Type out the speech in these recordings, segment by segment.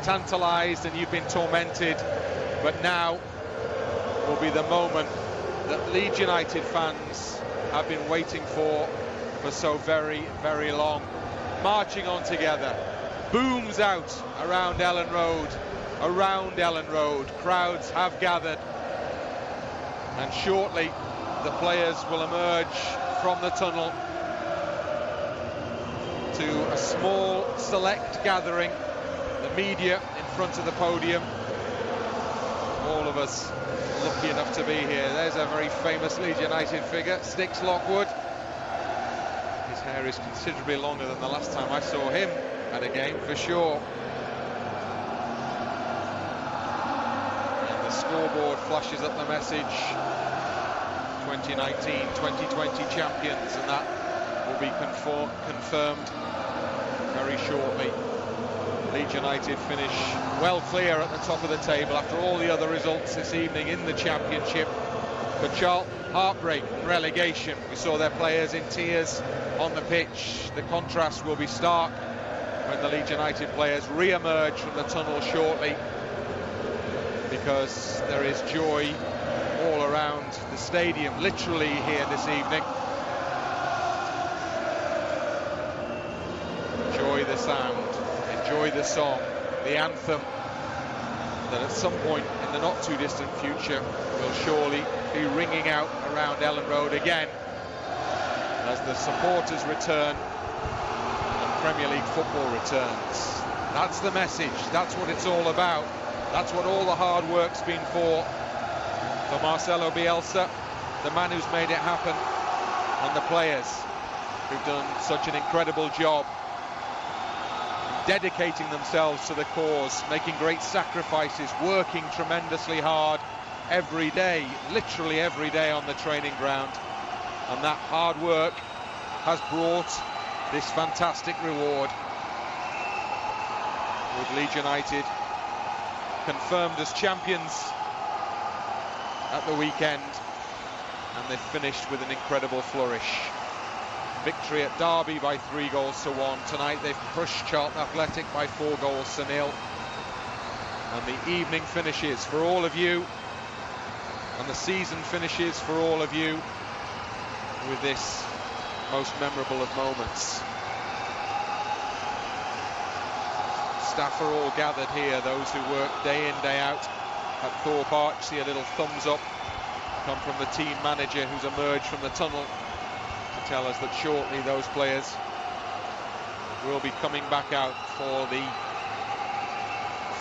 tantalised and you've been tormented, but now will be the moment that Leeds United fans have been waiting for so very, very long. Marching on together, booms out around Elland Road, crowds have gathered, and shortly the players will emerge from the tunnel to a small select gathering, the media in front of the podium. All of us lucky enough to be here. There's a very famous Leeds United figure, Sticks Lockwood. His hair is considerably longer than the last time I saw him at a game, for sure. And the scoreboard flashes up the message: 2019-2020 champions, and that will be confirmed very shortly. Leeds United finish well clear at the top of the table after all the other results this evening in the Championship. For Charlton, heartbreak, relegation. We saw their players in tears on the pitch. The contrast will be stark when the Leeds United players re-emerge from the tunnel shortly, because there is joy all around the stadium, literally here this evening. Enjoy the sound, enjoy the song, the anthem that at some point in the not too distant future will surely be ringing out around Elland Road again as the supporters return and Premier League football returns. That's the message, that's what it's all about, that's what all the hard work's been for Marcelo Bielsa, the man who's made it happen, and the players who've done such an incredible job dedicating themselves to the cause, making great sacrifices, working tremendously hard every day, literally every day on the training ground. And that hard work has brought this fantastic reward, with Leeds United confirmed as champions at the weekend, and they've finished with an incredible flourish. Victory at Derby by 3-1. Tonight they've crushed Charlton Athletic by 4-0. And the evening finishes for all of you, and the season finishes for all of you with this most memorable of moments. Staff are all gathered here, those who work day in, day out at Thorpe Arch. See a little thumbs up come from the team manager who's emerged from the tunnel to tell us that shortly those players will be coming back out for the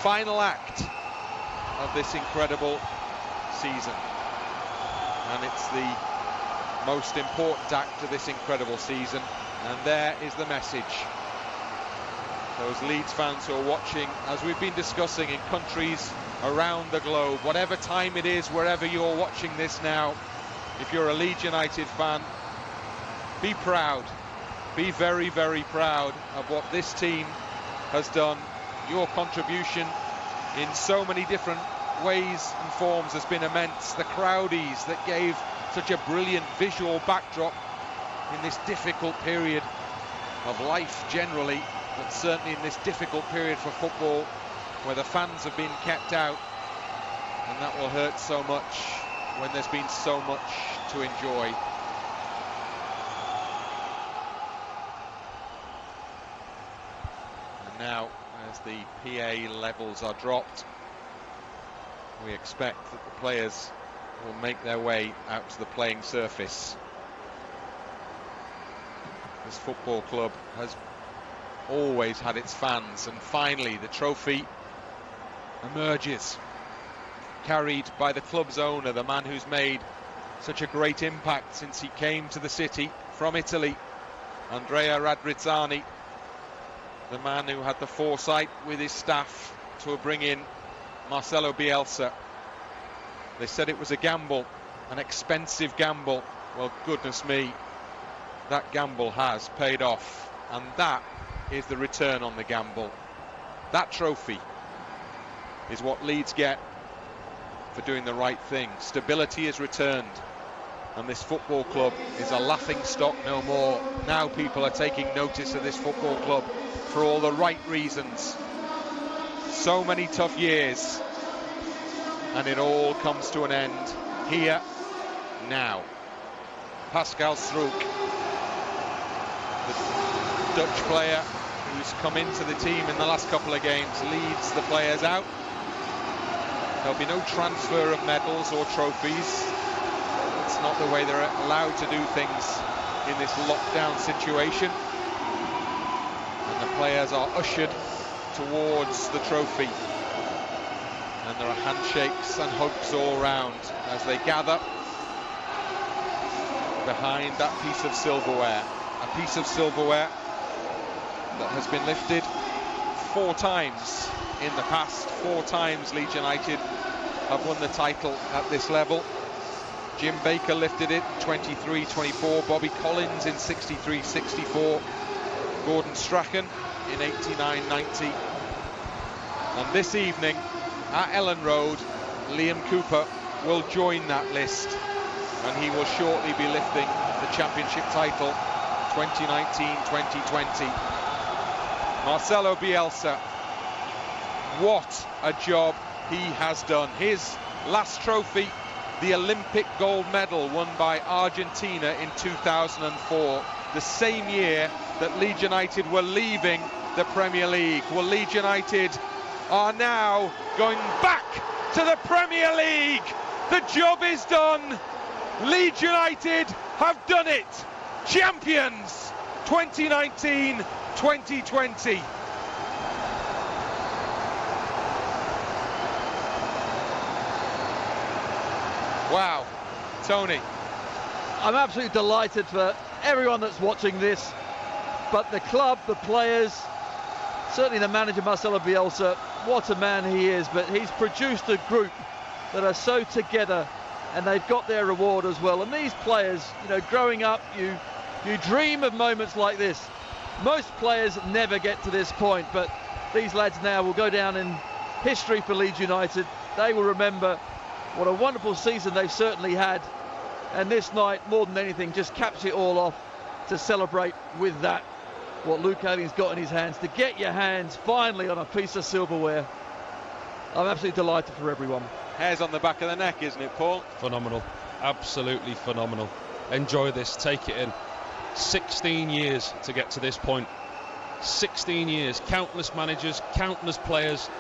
final act of this incredible season. And it's the most important act of this incredible season, and there is the message. Those Leeds fans who are watching, as we've been discussing, in countries around the globe, whatever time it is, wherever you're watching this now, if you're a Leeds United fan, be proud, be very, very proud of what this team has done. Your contribution in so many different ways and forms has been immense. The crowdies that gave such a brilliant visual backdrop in this difficult period of life generally, but certainly in this difficult period for football, where the fans have been kept out, and that will hurt so much when there's been so much to enjoy. And now, as the PA levels are dropped, we expect that the players will make their way out to the playing surface. This football club has always had its fans, and finally the trophy emerges, carried by the club's owner, the man who's made such a great impact since he came to the city from Italy, Andrea Radrizzani, the man who had the foresight with his staff to bring in Marcelo Bielsa. They said it was a gamble, an expensive gamble. Well, goodness me, that gamble has paid off, and that is the return on the gamble. That trophy is what Leeds get for doing the right thing. Stability is returned, and this football club is a laughing stock no more. Now people are taking notice of this football club for all the right reasons. So many tough years, and it all comes to an end here now. Pascal Strouk, the Dutch player who's come into the team in the last couple of games, leads the players out. There'll be no transfer of medals or trophies. It's not the way they're allowed to do things in this lockdown situation. And the players are ushered towards the trophy. And there are handshakes and hugs all round as they gather behind that piece of silverware. A piece of silverware that has been lifted 4 times in the past. 4 times Leeds United have won the title at this level. Jim Baker lifted it in 23-24, Bobby Collins in 63-64, Gordon Strachan in 89-90. And this evening at Elland Road, Liam Cooper will join that list, and he will shortly be lifting the championship title 2019-2020. Marcelo Bielsa, what a job he has done. His last trophy, the Olympic gold medal won by Argentina in 2004, the same year that Leeds United were leaving the Premier League. Well, Leeds United are now going back to the Premier League. The job is done. Leeds United have done it. Champions 2019-2020. Wow, Tony. I'm absolutely delighted for everyone that's watching this, but the club, the players, certainly the manager Marcelo Bielsa, what a man he is, but he's produced a group that are so together, and they've got their reward as well. And these players, you know, growing up, you dream of moments like this. Most players never get to this point, but these lads now will go down in history for Leeds United. They will remember what a wonderful season they've certainly had, and this night, more than anything, just caps it all off to celebrate with that, what Luke Ayling's got in his hands, to get your hands finally on a piece of silverware. I'm absolutely delighted for everyone. Hairs on the back of the neck, isn't it, Paul? Phenomenal, absolutely phenomenal. Enjoy this, take it in. 16 years to get to this point. 16 years, countless managers, countless players,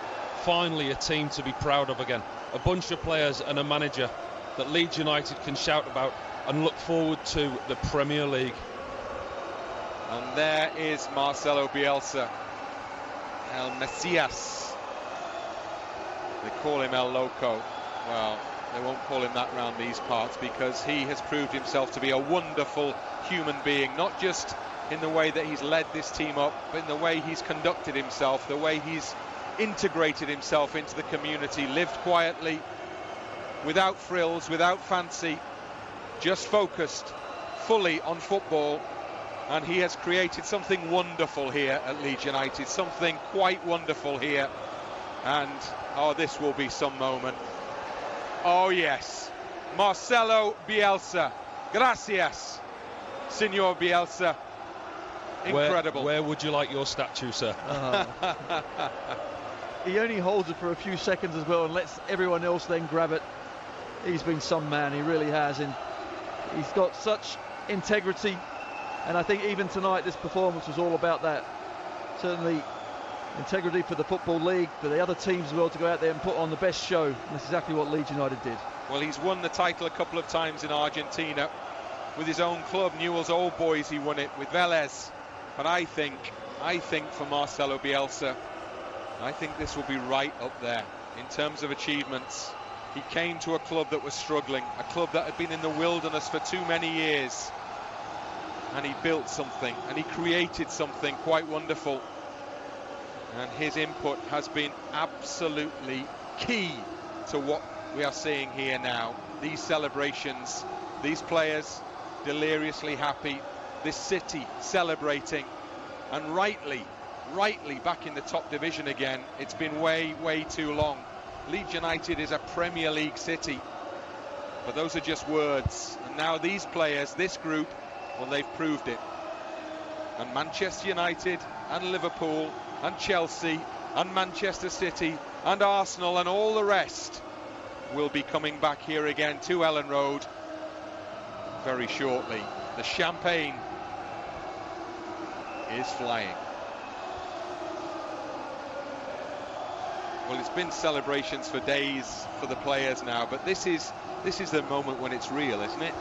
finally a team to be proud of again. A bunch of players and a manager that Leeds United can shout about and look forward to the Premier League. And there is Marcelo Bielsa, El Messias. They call him El Loco. Well, they won't call him that round these parts, because he has proved himself to be a wonderful human being, not just in the way that he's led this team up, but in the way he's conducted himself, the way he's integrated himself into the community, lived quietly, without frills, without fancy, just focused fully on football. And he has created something wonderful here at Leeds United, something quite wonderful here. And oh, this will be some moment. Oh yes, Marcelo Bielsa. Gracias, Señor Bielsa. Incredible. Where would you like your statue, sir? He only holds it for a few seconds as well and lets everyone else then grab it. He's been some man, he really has, and he's got such integrity. And I think even tonight this performance was all about that. Certainly integrity for the Football League, for the other teams as well, to go out there and put on the best show. And that's exactly what Leeds United did. Well, he's won the title a couple of times in Argentina. With his own club, Newell's Old Boys, he won it with Vélez. But I think for Marcelo Bielsa, I think this will be right up there in terms of achievements. He came to a club that was struggling, a club that had been in the wilderness for too many years. And he built something, and he created something quite wonderful. And his input has been absolutely key to what we are seeing here now. These celebrations, these players deliriously happy, this city celebrating, and rightly back in the top division again. It's been way too long. Leeds United is a Premier League city, but those are just words. And now these players, this group, well, they've proved it. And Manchester United and Liverpool and Chelsea and Manchester City and Arsenal and all the rest will be coming back here again to Elland Road very shortly. The champagne is flying. Well, it's been celebrations for days for the players now, but this is the moment when it's real, isn't it?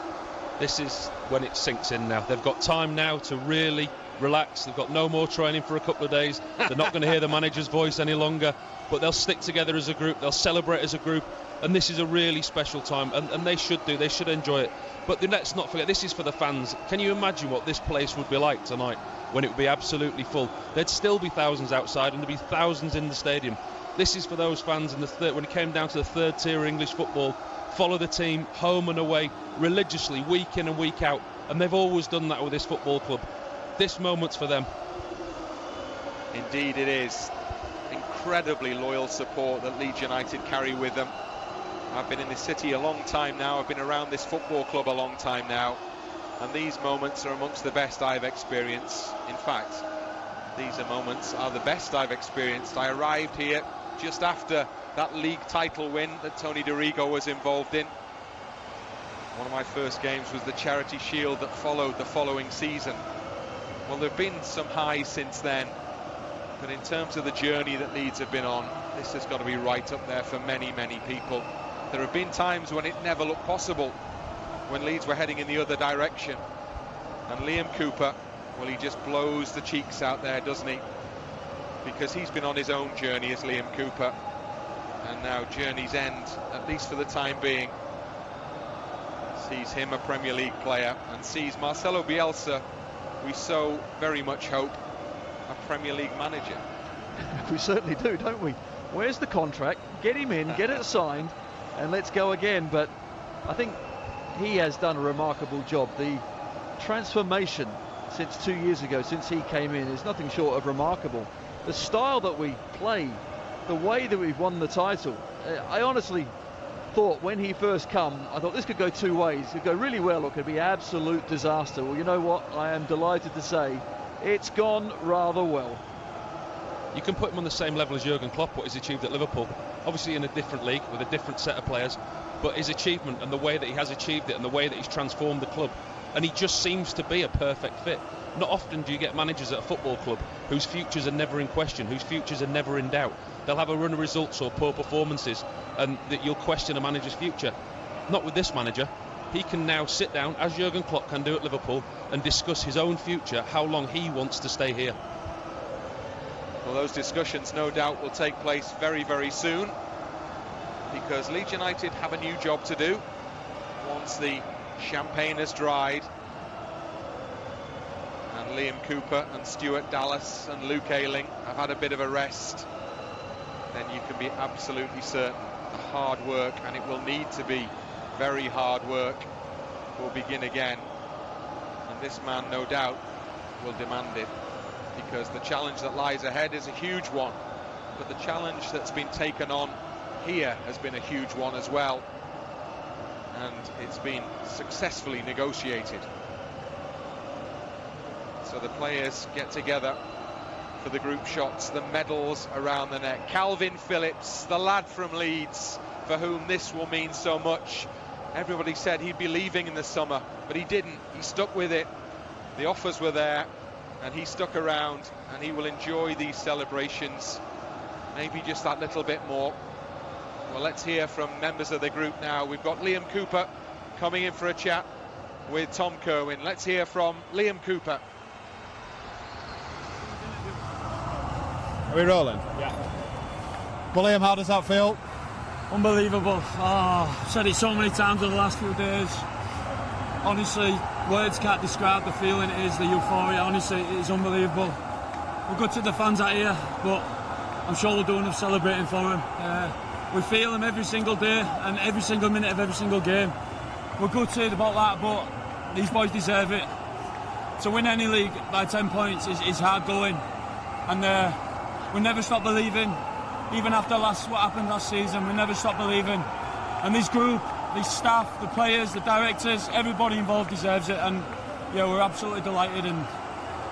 This is when it sinks in now. They've got time now to really relax. They've got no more training for a couple of days. They're not going to hear the manager's voice any longer, but they'll stick together as a group. They'll celebrate as a group, and this is a really special time, and they should do. They should enjoy it. But let's not forget, this is for the fans. Can you imagine what this place would be like tonight when it would be absolutely full? There'd still be thousands outside, and there'd be thousands in the stadium. This is for those fans in when it came down to the third tier of English football, follow the team home and away religiously, week in and week out, and they've always done that with this football club. This moment's for them. Indeed it is. Incredibly loyal support that Leeds United carry with them. I've been in this city a long time now. I've been around this football club a long time now, and these moments are amongst the best I've experienced. In fact, these moments are the best I've experienced. I arrived here just after that league title win that Tony Dorigo was involved in. One of my first games was the Charity Shield that followed the following season. Well, there have been some highs since then, but in terms of the journey that Leeds have been on, this has got to be right up there for many, many people. There have been times when it never looked possible, when Leeds were heading in the other direction. And Liam Cooper, well, he just blows the cheeks out there, doesn't he? Because he's been on his own journey as Liam Cooper, and now journey's end, at least for the time being, sees him a Premier League player, and sees Marcelo Bielsa, we so very much hope, a Premier League manager. We certainly do, don't we? Where's the contract? Get him in, get it signed, and let's go again. But I think he has done a remarkable job. The transformation since 2 years ago, since he came in, is nothing short of remarkable. The style that we play, the way that we've won the title, I honestly thought when he first come, I thought this could go two ways. It could go really well, or it could be absolute disaster. Well, you know what? I am delighted to say it's gone rather well. You can put him on the same level as Jurgen Klopp, what he's achieved at Liverpool. Obviously in a different league with a different set of players, but his achievement and the way that he has achieved it and the way that he's transformed the club, and he just seems to be a perfect fit. Not often do you get managers at a football club whose futures are never in question, whose futures are never in doubt. They'll have a run of results or poor performances and that you'll question a manager's future. Not with this manager. He can now sit down, as Jurgen Klopp can do at Liverpool, and discuss his own future, how long he wants to stay here. Well, those discussions no doubt will take place very, very soon, because Leeds United have a new job to do once the champagne has dried and Liam Cooper and Stuart Dallas and Luke Ayling have had a bit of a rest. Then you can be absolutely certain the hard work, and it will need to be very hard work, will begin again, and this man no doubt will demand it, because the challenge that lies ahead is a huge one, but the challenge that's been taken on here has been a huge one as well, and it's been successfully negotiated. So the players get together for the group shots, the medals around the neck. Calvin Phillips, the lad from Leeds, for whom this will mean so much. Everybody said he'd be leaving in the summer, but he didn't. He stuck with it. The offers were there, and he stuck around, and he will enjoy these celebrations, maybe just that little bit more. Well, let's hear from members of the group now. We've got Liam Cooper coming in for a chat with Tom Kerwin. Let's hear from Liam Cooper. Are we rolling? Yeah. Well, Liam, how does that feel? Unbelievable. I've said it so many times over the last few days. Honestly, words can't describe the feeling it is, the euphoria. Honestly, it is unbelievable. We're gutted the fans out here, but I'm sure we'll do enough celebrating for them. We feel them every single day and every single minute of every single game. We're gutted about that, but these boys deserve it. To win any league by 10 points is hard going, and we never stop believing. Even after what happened last season, we never stop believing. And this group, this staff, the players, the directors, everybody involved deserves it. And yeah, we're absolutely delighted, and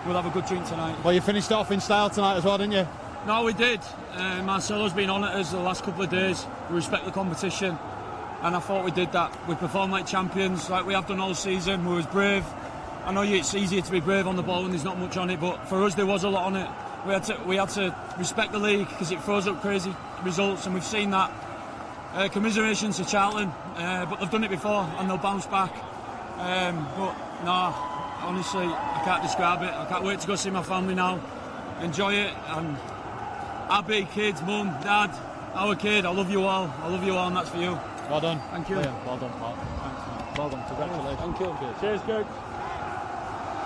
we'll have a good drink tonight. Well, you finished off in style tonight as well, didn't you? No, we did. Marcelo's been on at us the last couple of days. We respect the competition, and I thought we did that. We performed like champions, like we have done all season. We was brave. I know it's easier to be brave on the ball when there's not much on it, but for us there was a lot on it. We had to respect the league because it throws up crazy results, and we've seen that. Commiserations to Charlton, but they've done it before and they'll bounce back. But no, honestly, I can't describe it. I can't wait to go see my family now, enjoy it, and Abby, kids, mum, dad, our kid, I love you all, and that's for you. Well done. Thank you. Yeah, well done, Mark. Thanks. Well done. Congratulations. Thank you. Cheers, good.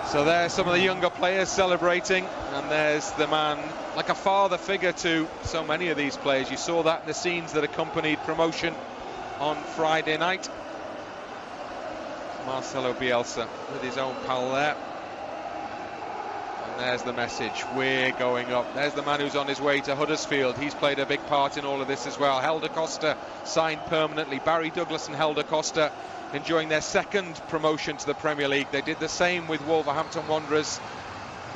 So there's some of the younger players celebrating, and there's the man, like a father figure to so many of these players. You saw that in the scenes that accompanied promotion on Friday night. Marcelo Bielsa with his own pal there. And there's the message, we're going up. There's the man who's on his way to Huddersfield. He's played a big part in all of this as well. Helder Costa signed permanently. Barry Douglas and Helder Costa enjoying their second promotion to the Premier League. They did the same with Wolverhampton Wanderers.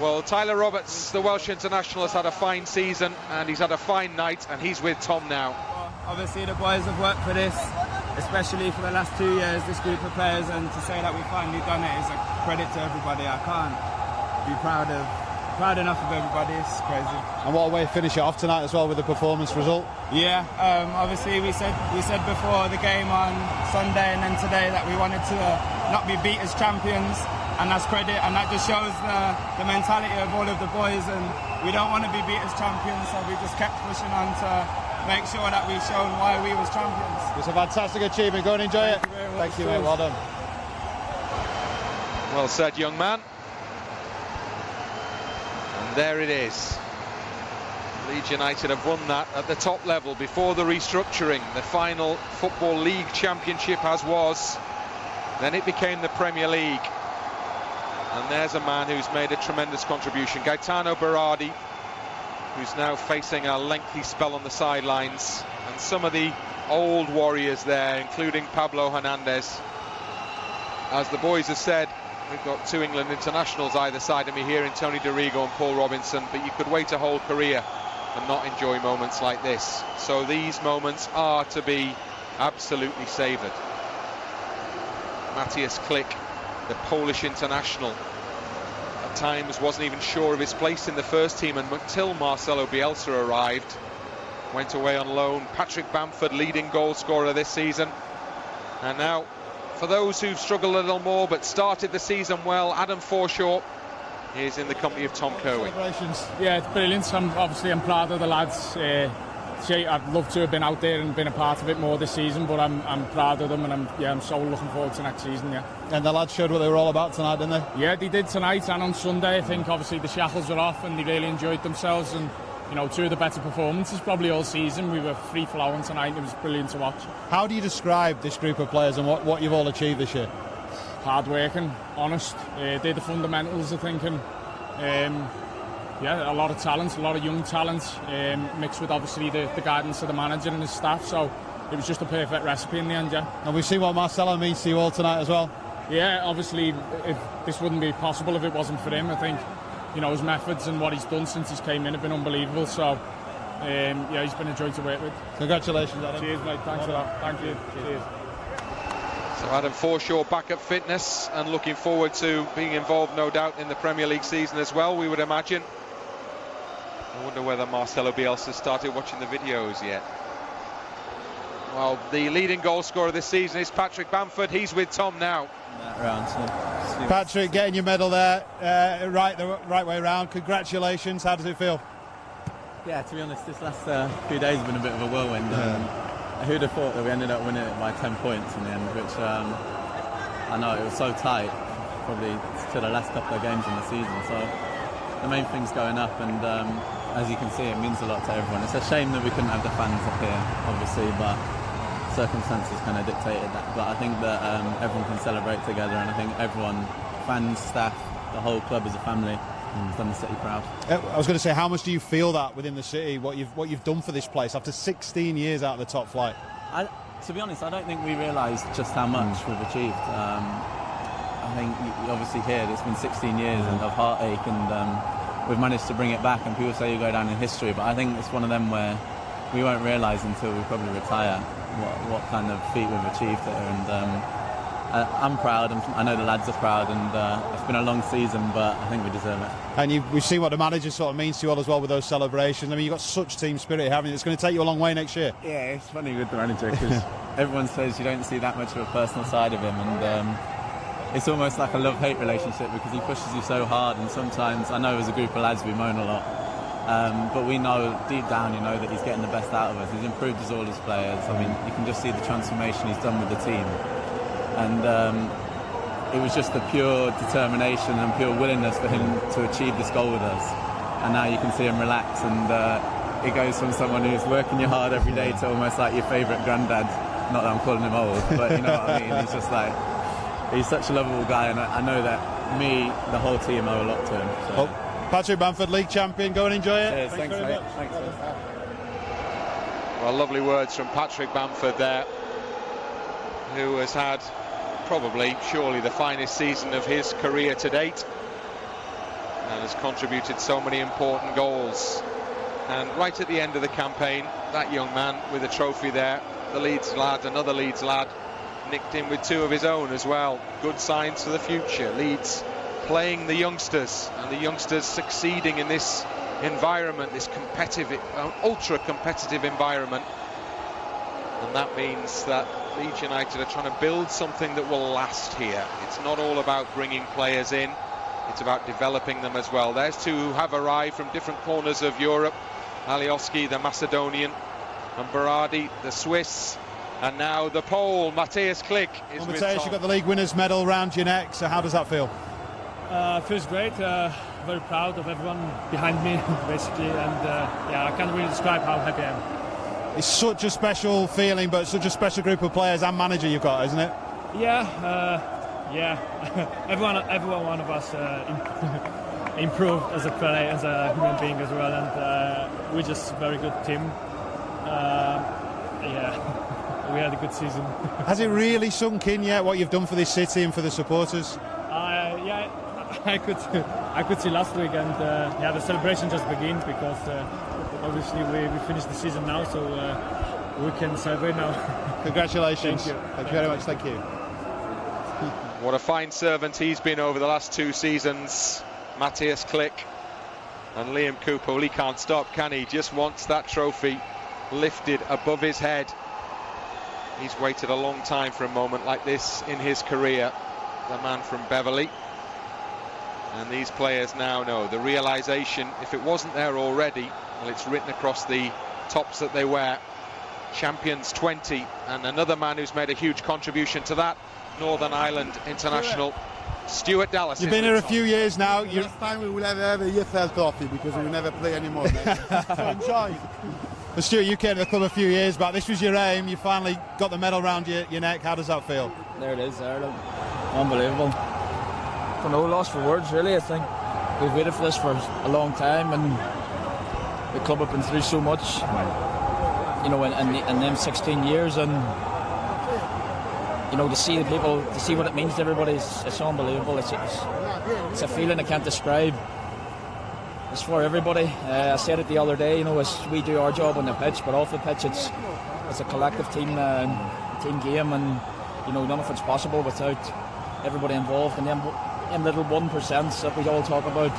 Well, Tyler Roberts, the Welsh international, has had a fine season and he's had a fine night, and he's with Tom now. Well, obviously the boys have worked for this, especially for the last 2 years, this group of players, and to say that we've finally done it is a credit to everybody. I can't be proud enough of everybody. It's crazy. And what a way to finish it off tonight as well with the performance result. Yeah, obviously we said before the game on Sunday and then today that we wanted to not be beat as champions, and that's credit, and that just shows the mentality of all of the boys, and we don't want to be beat as champions, so we just kept pushing on to make sure that we've shown why we was champions. It's a fantastic achievement. Go and enjoy it. Thank you, mate. Well done. Well said, young man. And there it is. Leeds United have won that at the top level before the restructuring. The final Football League Championship as was. Then it became the Premier League. And there's a man who's made a tremendous contribution. Gaetano Berardi, who's now facing a lengthy spell on the sidelines. And some of the old warriors there, including Pablo Hernandez. As the boys have said, we've got two England internationals either side of me here in Tony Dorigo and Paul Robinson, but you could wait a whole career and not enjoy moments like this. So these moments are to be absolutely savoured. Matthias Klich, the Polish international, at times wasn't even sure of his place in the first team, and until Marcelo Bielsa arrived, went away on loan. Patrick Bamford, leading goal scorer this season. And now, for those who've struggled a little more but started the season well, Adam Forshaw is in the company of Tom Kerwin. Yeah, it's brilliant. I'm proud of the lads. I'd love to have been out there and been a part of it more this season, but I'm proud of them, and I'm so looking forward to next season. Yeah. And the lads showed what they were all about tonight, didn't they? Yeah, they did tonight and on Sunday. I think obviously the shackles are off and they really enjoyed themselves, and you know, two of the better performances probably all season. We were free flowing tonight. It was brilliant to watch. How do you describe this group of players and what you've all achieved this year? Hard working, honest. They're the fundamentals, I think, and yeah, a lot of talent, a lot of young talent, mixed with obviously the guidance of the manager and his staff. So it was just a perfect recipe in the end, yeah. And we've seen what Marcelo means to you all tonight as well. Yeah, obviously this wouldn't be possible if it wasn't for him. I think, you know, his methods and what he's done since he's came in have been unbelievable. So yeah, he's been a joy to work with. Congratulations, Adam. Cheers, mate. Thanks for that. Thank you. Cheers. So Adam Forshaw back at fitness and looking forward to being involved, no doubt, in the Premier League season as well, we would imagine. I wonder whether Marcelo Bielsa started watching the videos yet. Well, the leading goal scorer this season is Patrick Bamford. He's with Tom now. Patrick, getting your medal there, the right way round. Congratulations. How does it feel? Yeah, to be honest, this last few days have been a bit of a whirlwind. Who'd have thought that we ended up winning it by 10 points in the end, which I know it was so tight, probably to the last couple of games in the season. So the main thing's going up, and as you can see, it means a lot to everyone. It's a shame that we couldn't have the fans up here, obviously, but circumstances kind of dictated that. But I think that everyone can celebrate together, and I think everyone, fans, staff, the whole club as a family, has done the city proud. I was going to say, how much do you feel that within the city, what you've done for this place after 16 years out of the top flight? To be honest, I don't think we realised just how much we've achieved. I think obviously here it's been 16 years of heartache and we've managed to bring it back, and people say you go down in history, but I think it's one of them where we won't realise until we probably retire what kind of feat we've achieved here. And I'm proud, and I know the lads are proud, and it's been a long season, but I think we deserve it. And we've seen what the manager sort of means to you all as well with those celebrations. I mean, you've got such team spirit, haven't you? It's going to take you a long way next year. Yeah, it's funny with the manager because everyone says you don't see that much of a personal side of him, and it's almost like a love-hate relationship because he pushes you so hard, and sometimes, I know as a group of lads we moan a lot, but we know deep down, you know, that he's getting the best out of us. He's improved as all his players. I mean, you can just see the transformation he's done with the team. And it was just the pure determination and pure willingness for him to achieve this goal with us. And now you can see him relax, and it goes from someone who's working you hard every day to almost like your favourite granddad. Not that I'm calling him old, but you know what I mean. He's just like, he's such a lovable guy, and I know that the whole team owe a lot to him. So. Well, Patrick Bamford, league champion, go and enjoy it. Cheers, thanks very much. Thanks, Well, lovely words from Patrick Bamford there, who has had probably, surely, the finest season of his career to date, and has contributed so many important goals. And right at the end of the campaign, that young man with a trophy there, the Leeds lad, another Leeds lad, nicked in with 2 of his own as well. Good signs for the future. Leeds playing the youngsters, and the youngsters succeeding in this environment, this competitive, ultra competitive environment. And that means that Leeds United are trying to build something that will last here. It's not all about bringing players in, it's about developing them as well. There's 2 who have arrived from different corners of Europe. Alioski, the Macedonian, and Berardi, the Swiss, and now the Pole, Matthias Klich, is with Tom. You've got the league winners medal round your neck, so how does that feel? Feels great. Very proud of everyone behind me, basically, and yeah, I can't really describe how happy I am. It's such a special feeling, but such a special group of players and manager you've got, isn't it? Yeah, everyone, one of us improved as a player, as a human being as well, and we're just a very good team. Yeah, we had a good season. Has it really sunk in yet what you've done for this city and for the supporters? Yeah, I could see last week, and yeah, the celebration just began because obviously we finished the season now, so we can celebrate now. Congratulations. Thank you. Thank you very much. Thank you. What a fine servant he's been over the last 2 seasons, Matthias Klich. And Liam Cooper, well, he can't stop, can he? Just wants that trophy lifted above his head. He's waited a long time for a moment like this in his career, the man from Beverley. And these players now know the realisation, if it wasn't there already, well, it's written across the tops that they wear. Champions 20, and another man who's made a huge contribution to that, Northern Ireland international, Stuart Dallas. You've been here a few years now. Next time we will have a EFL trophy because we will never play anymore. So enjoy. Well, Stuart, you came to the club a few years back. This was your aim. You finally got the medal round your neck. How does that feel? There it is, Ireland. Unbelievable. For no loss for words, really. I think we've waited for this for a long time, and the club have been through so much, you know, in them 16 years, and you know, to see the people, to see what it means to everybody, it's unbelievable. It's a feeling I can't describe. It's for everybody. I said it the other day, you know, we do our job on the pitch, but off the pitch it's a collective team game, and you know, none of it's possible without everybody involved. And them little 1% that we all talk about,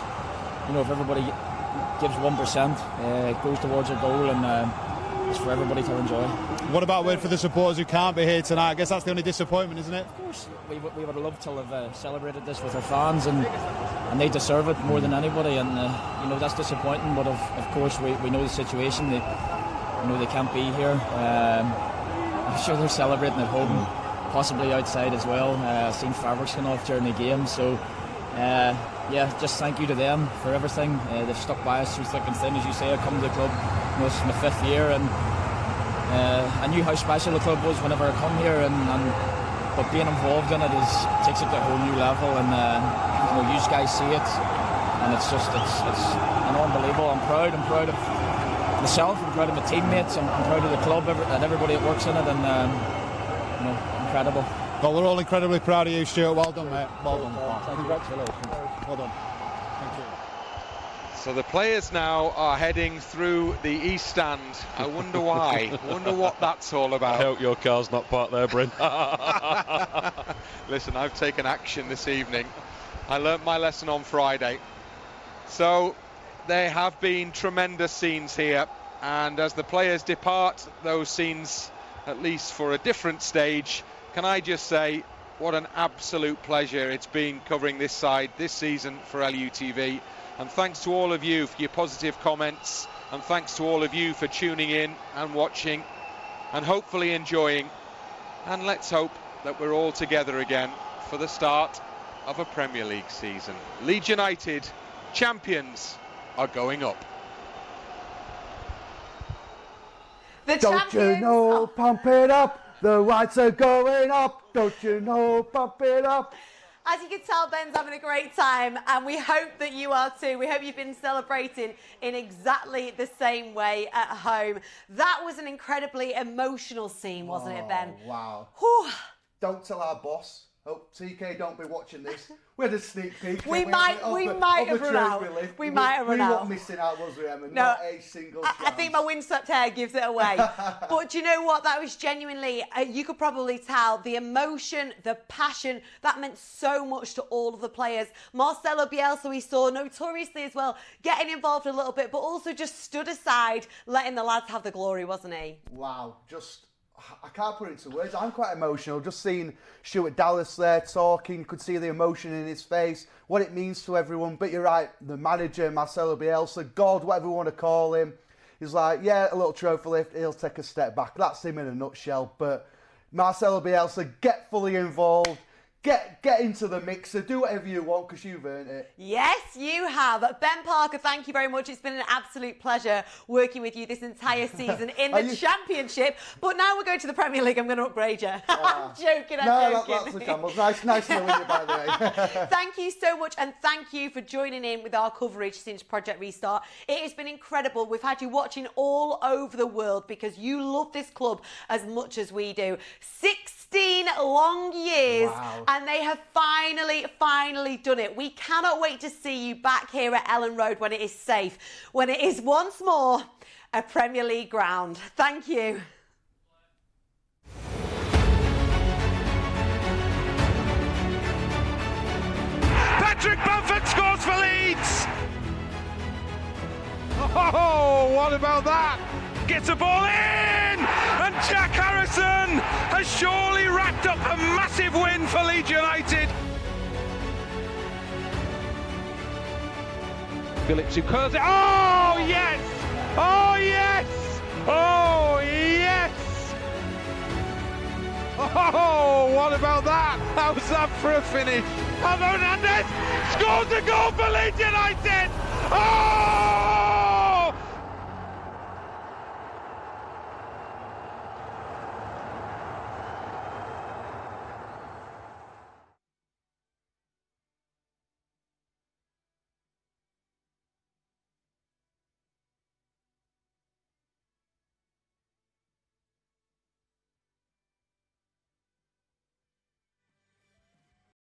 you know, if everybody gives 1%, it goes towards a goal, and it's for everybody to enjoy. What about a word for the supporters who can't be here tonight? I guess that's the only disappointment, isn't it? Of course, we would have loved to have celebrated this with our fans, and they deserve it more than anybody, and you know, that's disappointing, but of course we know the situation. They can't be here. I'm sure they're celebrating at home, possibly outside as well. I've seen fireworks going off during the game, so yeah, just thank you to them for everything. They've stuck by us through thick and thin, as you say. I come to the club, you know, this is my 5th year, and I knew how special the club was whenever I come here, but being involved in it takes it to a whole new level, and you know, you guys see it, and it's an unbelievable. I'm proud of myself, I'm proud of my teammates, I'm proud of the club and everybody that works in it, and you know, incredible. Well, we're all incredibly proud of you, Stuart. Well done, mate. Well done. Congratulations. Well done. Thank you. So the players now are heading through the East Stand. I wonder why. I wonder what that's all about. I hope your car's not parked there, Bryn. Listen, I've taken action this evening. I learnt my lesson on Friday. So there have been tremendous scenes here, and as the players depart those scenes, at least for a different stage, can I just say what an absolute pleasure it's been covering this side this season for LUTV. And thanks to all of you for your positive comments, and thanks to all of you for tuning in and watching and hopefully enjoying. And let's hope that we're all together again for the start of a Premier League season. Leeds United, champions, are going up. The Don't champions. you know, pump it up, the Whites are going up. Don't you know, pump it up. As you can tell, Ben's having a great time, and we hope that you are too. We hope you've been celebrating in exactly the same way at home. That was an incredibly emotional scene, wasn't it, Ben? Wow. Whew. Don't tell our boss. Oh, TK, don't be watching this. We had a sneak peek. We might have run out. We might have run out. We weren't missing out, was we, Emma? No, not a single chance. I think my windswept hair gives it away. But do you know what? That was genuinely, you could probably tell the emotion, the passion, that meant so much to all of the players. Marcelo Bielsa, we saw notoriously as well, getting involved a little bit, but also just stood aside, letting the lads have the glory, wasn't he? Wow, I can't put it into words. I'm quite emotional. Just seeing Stuart Dallas there talking, could see the emotion in his face, what it means to everyone. But you're right, the manager, Marcelo Bielsa, God, whatever you want to call him, he's like, yeah, a little trophy lift, he'll take a step back. That's him in a nutshell. But Marcelo Bielsa, get fully involved. Get into the mixer, do whatever you want because you've earned it. Yes, you have. Ben Parker, thank you very much. It's been an absolute pleasure working with you this entire season in the Championship. But now we're going to the Premier League. I'm going to upgrade you. I'm joking, I'm joking. That's the Camels. Nice knowing you, by the way. Thank you so much, and thank you for joining in with our coverage since Project Restart. It has been incredible. We've had you watching all over the world because you love this club as much as we do. 16 long years. Wow. And they have finally done it. We cannot wait to see you back here at Elland Road when it is safe, when it is once more a Premier League ground. Thank you. Patrick Bamford scores for Leeds. Oh, what about that? Gets a ball in, and Jack Harrison has surely wrapped up a massive win for Leeds United. Phillips who curls it. Oh, yes! Oh, yes! Oh, yes! Oh, what about that? How's that for a finish? Alvaro Hernandez scores a goal for Leeds United. Oh!